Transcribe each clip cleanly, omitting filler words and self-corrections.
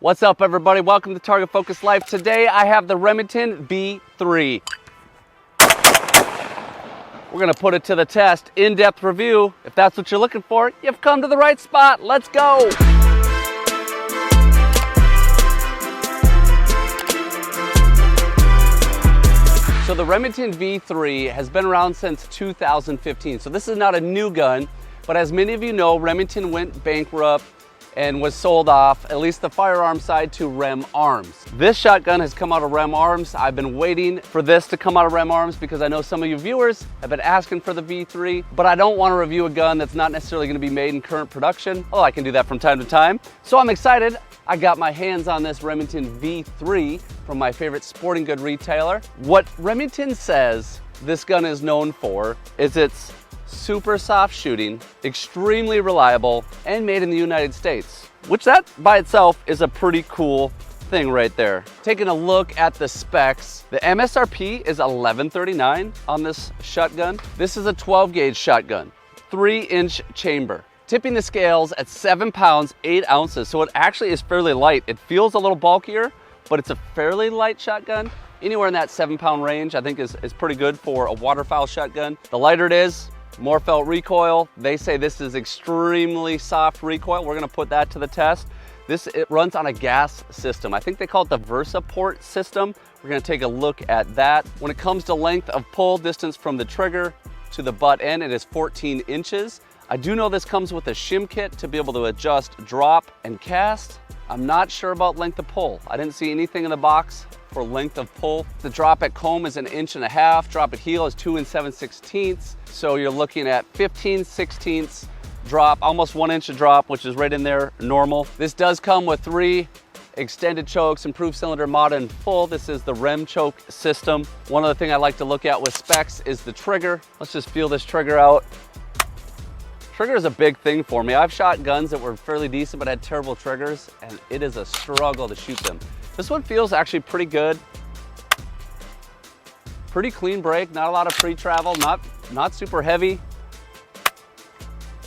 What's up, everybody? Welcome to Target Focus Life. Today I have the Remington V3. We're gonna put it to the test. In-depth review. If that's what you're looking for, you've come to the right spot. Let's go. So the Remington V3 has been around since 2015. So this is not a new gun, but as many of you know, Remington went bankrupt and was sold off, at least the firearm side, to Rem Arms. This shotgun has come out of Rem Arms. I've been waiting for this to come out of Rem Arms because I know some of you viewers have been asking for the V3, but I don't want to review a gun that's not necessarily going to be made in current production. Oh, I can do that from time to time. So I'm excited. I got my hands on this Remington V3 from my favorite sporting good retailer. What Remington says this gun is known for is its super soft shooting, extremely reliable, and made in the United States, which that by itself is a pretty cool thing right there. Taking a look at the specs, the MSRP is $1139 on this shotgun. This is a 12 gauge shotgun, 3-inch chamber. Tipping the scales at 7 pounds, 8 ounces. So it actually is fairly light. It feels a little bulkier, but it's a fairly light shotgun. Anywhere in that 7-pound range, I think is pretty good for a Waterfowl shotgun. The lighter it is, more felt recoil. They say this is extremely soft recoil. We're gonna put that to the test. It runs on a gas system. I think they call it the VersaPort system. We're gonna take a look at that. When it comes to length of pull, distance from the trigger to the butt end, it is 14 inches. I do know this comes with a shim kit to be able to adjust drop and cast. I'm not sure about length of pull. I didn't see anything in the box for length of pull. The drop at comb is 1.5 inches. Drop at heel is 2 7/16. So you're looking at 15/16 drop, almost 1 inch of drop, which is right in there, normal. This does come with 3 extended chokes, improved cylinder mod in full. This is the Rem choke system. One other thing I like to look at with specs is the trigger. Let's just feel this trigger out. Trigger is a big thing for me. I've shot guns that were fairly decent but had terrible triggers, and it is a struggle to shoot them. This one feels actually pretty good. Pretty clean break, not a lot of pre-travel, not super heavy.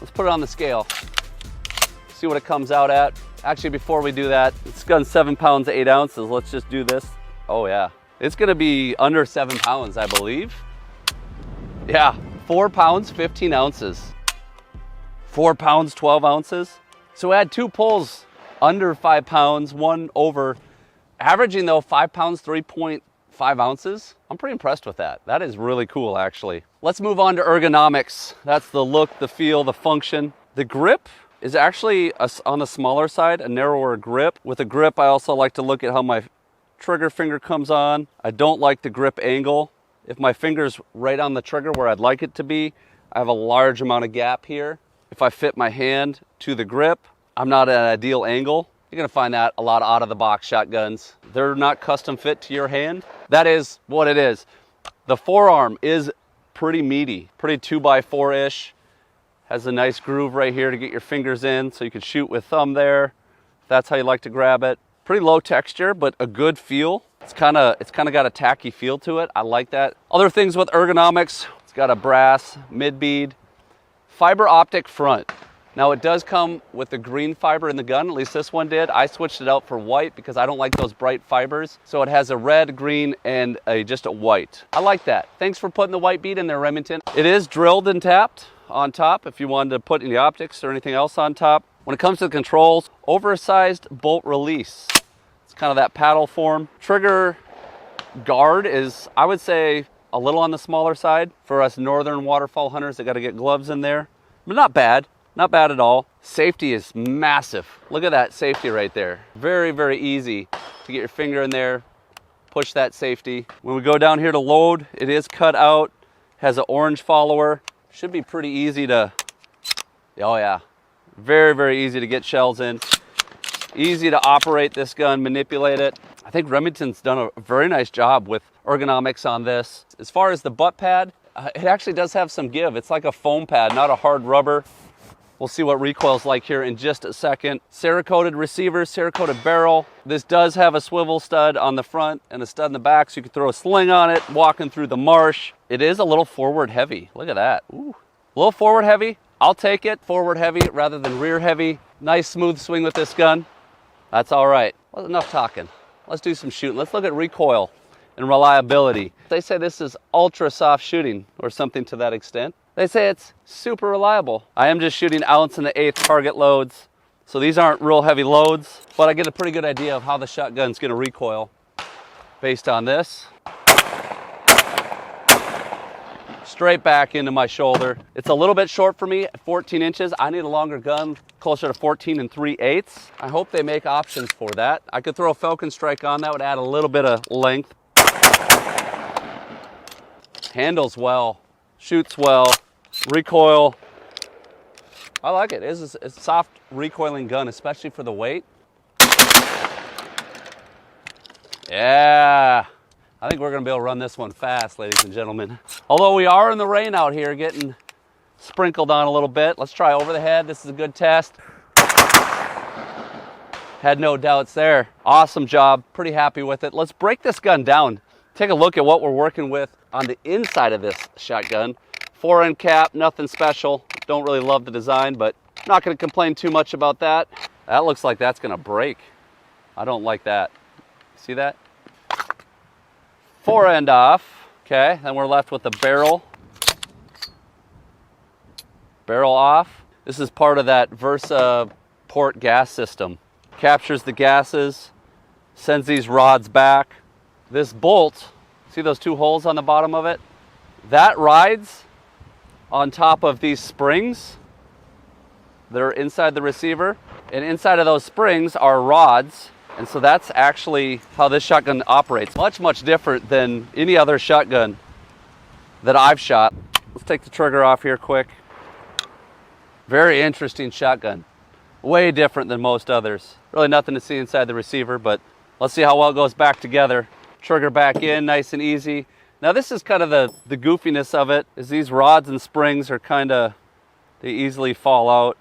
Let's put it on the scale. See what it comes out at. Actually, before we do that, this gun's 7 pounds, 8 ounces. Let's just do this. Oh yeah, it's gonna be under 7 pounds, I believe. Yeah, 4 pounds, 15 ounces. 4 pounds, 12 ounces. So add 2 pulls under 5 pounds, 1 over. Averaging though 5 pounds, 3.5 ounces. I'm pretty impressed with that. That is really cool, actually. Let's move on to ergonomics. That's the look, the feel, the function. The grip is actually on the smaller side, a narrower grip. With a grip, I also like to look at how my trigger finger comes on. I don't like the grip angle. If my finger's right on the trigger where I'd like it to be, I have a large amount of gap here. If I fit my hand to the grip, I'm not at an ideal angle. You're gonna find that a lot of out-of-the-box shotguns. They're not custom fit to your hand. That is what it is. The forearm is pretty meaty, pretty 2x4-ish. Has a nice groove right here to get your fingers in so you can shoot with thumb there. If that's how you like to grab it. Pretty low texture, but a good feel. It's kind of got a tacky feel to it. I like that. Other things with ergonomics, it's got a brass mid-bead. Fiber optic front. Now it does come with the green fiber in the gun, at least this one did. I switched it out for white because I don't like those bright fibers. So it has a red, green, and just a white. I like that. Thanks for putting the white bead in there, Remington. It is drilled and tapped on top if you wanted to put any optics or anything else on top. When it comes to the controls, oversized bolt release. It's kind of that paddle form. Trigger guard is, I would say, a little on the smaller side for us northern waterfowl hunters that got to get gloves in there, but not bad at all. Safety is massive. Look at that safety right there. Very, very easy to get your finger in there, push that safety. When we go down here to load, it is cut out, has an orange follower. Should be pretty easy to, oh yeah, very, very easy to get shells in. Easy to operate this gun, manipulate it. I think Remington's done a very nice job with ergonomics on this. As far as the butt pad, it actually does have some give. It's like a foam pad, not a hard rubber. We'll see what recoil's like here in just a second. Cerakoted receiver, Cerakoted barrel. This does have a swivel stud on the front and a stud in the back, so you can throw a sling on it, walking through the marsh. It is a little forward heavy. Look at that. Ooh. A little forward heavy. I'll take it. Forward heavy rather than rear heavy. Nice smooth swing with this gun. That's all right. Well, enough talking. Let's do some shooting. Let's look at recoil and reliability. They say this is ultra soft shooting or something to that extent. They say it's super reliable. I am just shooting 1/8" target loads. So these aren't real heavy loads, but I get a pretty good idea of how the shotgun's gonna recoil based on this. Straight back into my shoulder. It's a little bit short for me at 14 inches. I need a longer gun, closer to 14 3/8. I hope they make options for that. I could throw a Falcon Strike on, that would add a little bit of length. Handles well, shoots well, recoil. I like it. It's a soft recoiling gun, especially for the weight. Yeah. I think we're gonna be able to run this one fast, ladies and gentlemen. Although we are in the rain out here, getting sprinkled on a little bit. Let's try over the head. This is a good test. Had no doubts there. Awesome job. Pretty happy with it. Let's break this gun down. Take a look at what we're working with on the inside of this shotgun. 4-end cap, nothing special. Don't really love the design, but not gonna complain too much about that. That looks like that's gonna break. I don't like that. See that? 4-end off. Okay, then we're left with the barrel. Barrel off. This is part of that Versa port gas system. Captures the gases, sends these rods back. This bolt, see those 2 holes on the bottom of it? That rides on top of these springs that are inside the receiver. And inside of those springs are rods. And so that's actually how this shotgun operates. Much, much different than any other shotgun that I've shot. Let's take the trigger off here quick. Very interesting shotgun. Way different than most others. Really nothing to see inside the receiver, but let's see how well it goes back together. Trigger back in, nice and easy. Now this is kind of the goofiness of it, is these rods and springs are they easily fall out.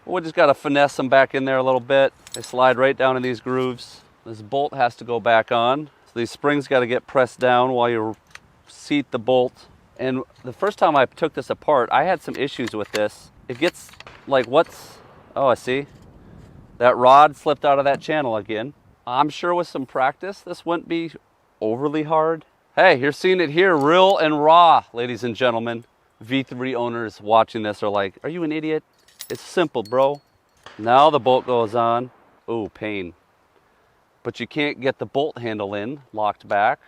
We just got to finesse them back in there a little bit. They slide right down in these grooves. This bolt has to go back on. So these springs got to get pressed down while you seat the bolt. And the first time I took this apart, I had some issues with this. It gets like oh, I see. That rod slipped out of that channel again. I'm sure with some practice, this wouldn't be overly hard. Hey, you're seeing it here, real and raw, ladies and gentlemen. V3 owners watching this are like, are you an idiot? It's simple, bro. Now the bolt goes on. Ooh, pain. But you can't get the bolt handle in, locked back.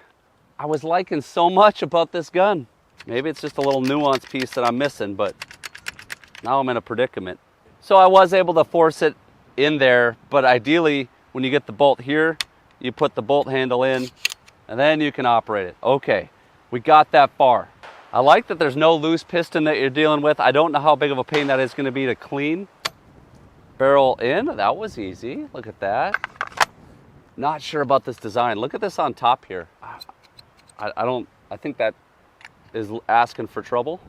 I was liking so much about this gun. Maybe it's just a little nuance piece that I'm missing, but now I'm in a predicament. So I was able to force it in there, but ideally, when you get the bolt here, you put the bolt handle in, and then you can operate it. Okay, we got that far. I like that there's no loose piston that you're dealing with. I don't know how big of a pain that is going to be to clean. Barrel in, that was easy. Look at that. Not sure about this design. Look at this on top here. I think that is asking for trouble.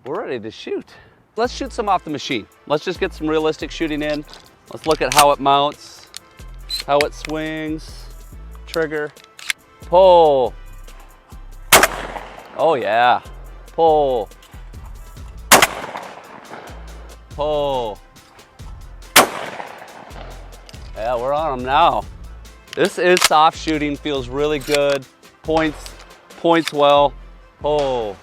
We're ready to shoot. Let's shoot some off the machine. Let's just get some realistic shooting in. Let's look at how it mounts, how it swings, trigger, pull. Oh yeah, pull, pull. Yeah, we're on them now. This is soft shooting, feels really good. Points well. Pull,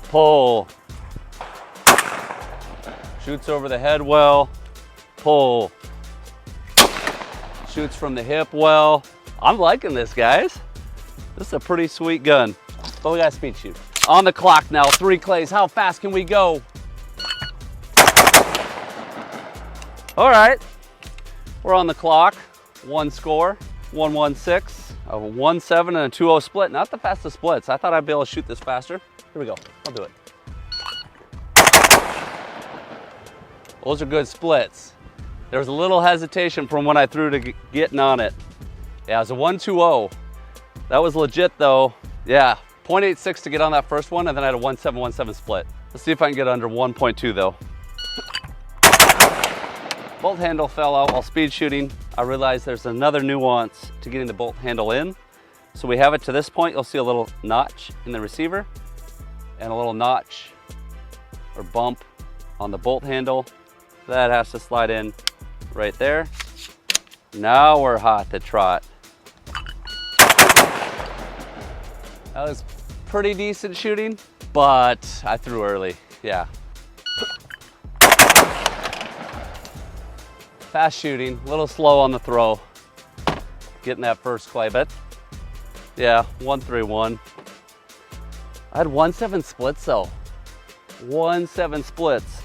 pull. Shoots over the head well. Pull. Shoots from the hip well. I'm liking this, guys. This is a pretty sweet gun. But we got speed shoot. On the clock now, 3 clays. How fast can we go? All right, we're on the clock. 1 score, 116, a 1-7 and a 2-0 split. Not the fastest splits. I thought I'd be able to shoot this faster. Here we go, I'll do it. Those are good splits. There was a little hesitation from when I threw to getting on it. Yeah, it was a 1-2-0. That was legit though. Yeah, 0.86 to get on that first one, and then I had a 1-7-1-7 split. Let's see if I can get under 1.2 though. Bolt handle fell out while speed shooting. I realized there's another nuance to getting the bolt handle in. So we have it to this point. You'll see a little notch in the receiver and a little notch or bump on the bolt handle. That has to slide in right there. Now we're hot to trot. That was pretty decent shooting, but I threw early, yeah. Fast shooting, a little slow on the throw. Getting that first clay, but yeah, 1-3-1. I had 1-7 splits though. 1-7 splits.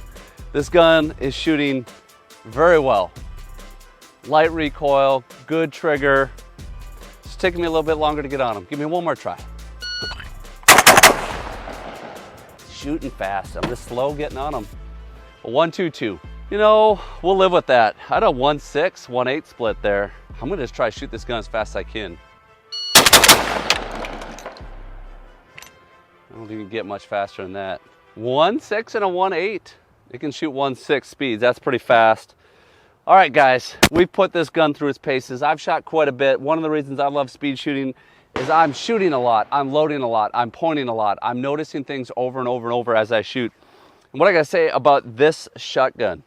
This gun is shooting very well. Light recoil, good trigger. It's taking me a little bit longer to get on them. Give me one more try. Shooting fast. I'm just slow getting on them. A 1-2-2. You know, we'll live with that. I had a 1-6, 1-8 split there. I'm gonna just try to shoot this gun as fast as I can. I don't think you can get much faster than that. 1-6 and a 1-8. It can shoot 1-6 speeds. That's pretty fast. All right, guys, we've put this gun through its paces. I've shot quite a bit. One of the reasons I love speed shooting is I'm shooting a lot, I'm loading a lot, I'm pointing a lot, I'm noticing things over and over and over as I shoot. And what I gotta say about this shotgun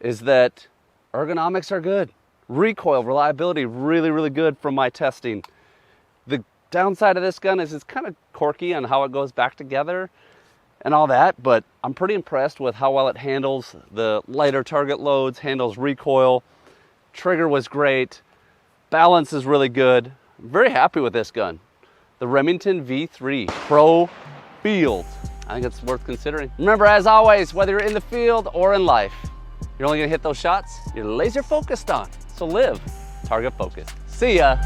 is that ergonomics are good. Recoil reliability, really, really good from my testing. The downside of this gun is it's kind of quirky on how it goes back together and all that, but I'm pretty impressed with how well it handles the lighter target loads, handles recoil. Trigger was great. Balance is really good. I'm very happy with this gun. The Remington V3 Pro Field. I think it's worth considering. Remember, as always, whether you're in the field or in life, you're only gonna hit those shots you're laser focused on. So live target focused. See ya.